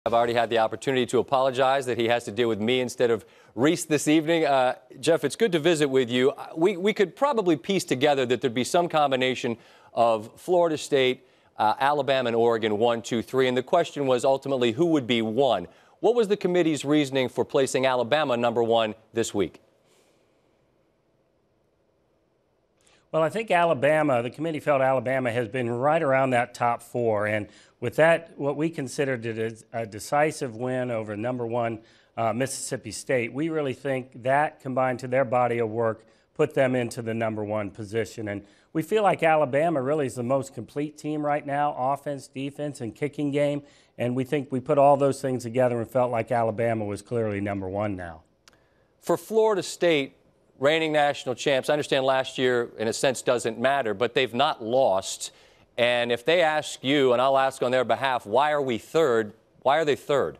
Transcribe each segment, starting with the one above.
I've already had the opportunity to apologize that he has to deal with me instead of Reese this evening. Jeff, it's good to visit with you. We could probably piece together that there'd be some combination of Florida State, Alabama, and Oregon, 1, 2, 3. And the question was ultimately who would be 1. What was the committee's reasoning for placing Alabama number 1 this week? Well, I think the committee felt Alabama has been right around that top 4. And with that, what we considered it a decisive win over number 1 Mississippi State, we really think that combined to their body of work put them into the number 1 position. And we feel like Alabama really is the most complete team right now, offense, defense, and kicking game. And we think we put all those things together and felt like Alabama was clearly number 1 now. For Florida State, reigning national champs, I understand last year, in a sense, doesn't matter, but they've not lost. And if they ask you, and I'll ask on their behalf, why are we third? Why are they third?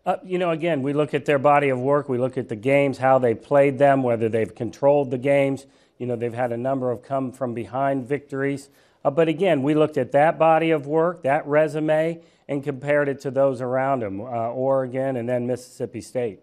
Again, we look at their body of work. We look at the games, how they played them, whether they've controlled the games. They've had a number of come-from-behind victories. But again, we looked at that body of work, that resume, and compared it to those around them, Oregon and then Mississippi State.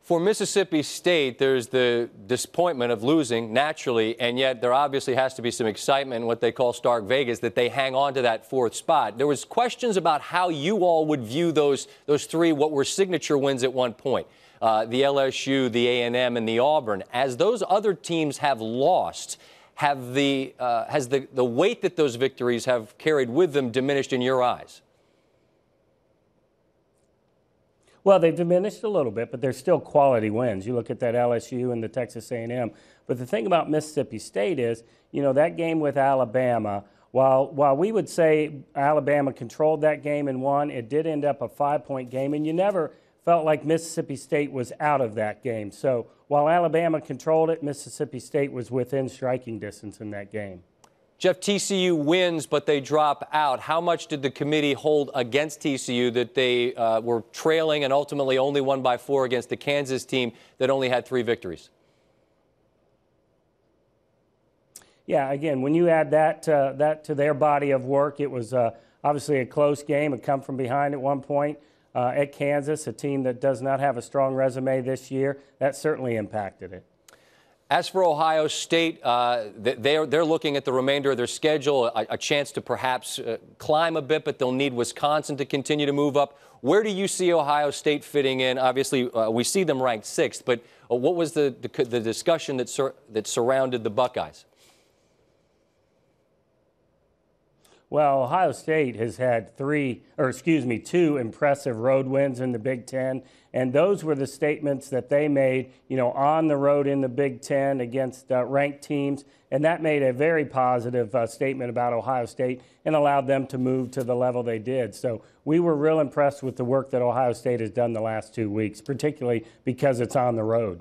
For Mississippi State, there's the disappointment of losing naturally, and yet there obviously has to be some excitement in what they call Stark Vegas, that they hang on to that 4th spot. There was questions about how you all would view those 3, what were signature wins at one point, the LSU, the A&M, and the Auburn. As those other teams have lost, has the weight that those victories have carried with them diminished in your eyes? Well, they've diminished a little bit, but they're still quality wins. You look at that LSU and the Texas A&M. But the thing about Mississippi State is, that game with Alabama, while we would say Alabama controlled that game and won, it did end up a 5-point game, and you never felt like Mississippi State was out of that game. So while Alabama controlled it, Mississippi State was within striking distance in that game. Jeff, TCU wins, but they drop out. How much did the committee hold against TCU that they were trailing and ultimately only won by 4 against the Kansas team that only had 3 victories? Yeah, again, when you add that to their body of work, it was obviously a close game, a come from behind at one point at Kansas, a team that does not have a strong resume this year. That certainly impacted it. As for Ohio State, they're looking at the remainder of their schedule, a chance to perhaps climb a bit, but they'll need Wisconsin to continue to move up. Where do you see Ohio State fitting in? Obviously, we see them ranked 6th, but what was the discussion that surrounded the Buckeyes? Well, Ohio State has had 2 impressive road wins in the Big Ten, and those were the statements that they made, on the road in the Big Ten against ranked teams, and that made a very positive statement about Ohio State and allowed them to move to the level they did. So we were real impressed with the work that Ohio State has done the last 2 weeks, particularly because it's on the road.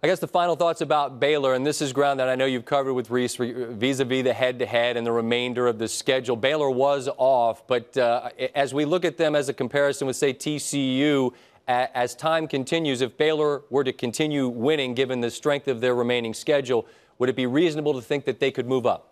I guess the final thoughts about Baylor, and this is ground that I know you've covered with Reese vis-a-vis the head-to-head and the remainder of the schedule. Baylor was off, but as we look at them as a comparison with, say, TCU, as time continues, if Baylor were to continue winning, given the strength of their remaining schedule, would it be reasonable to think that they could move up?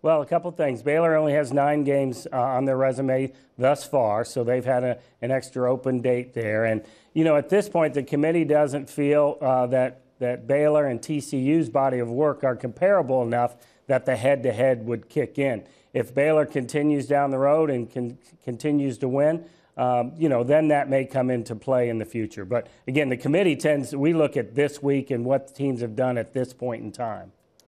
Well, a couple things. Baylor only has 9 games on their resume thus far, so they've had an extra open date there. And, at this point, the committee doesn't feel that Baylor and TCU's body of work are comparable enough that the head-to-head would kick in. If Baylor continues down the road and continues to win, then that may come into play in the future. But, again, the committee we look at this week and what teams have done at this point in time.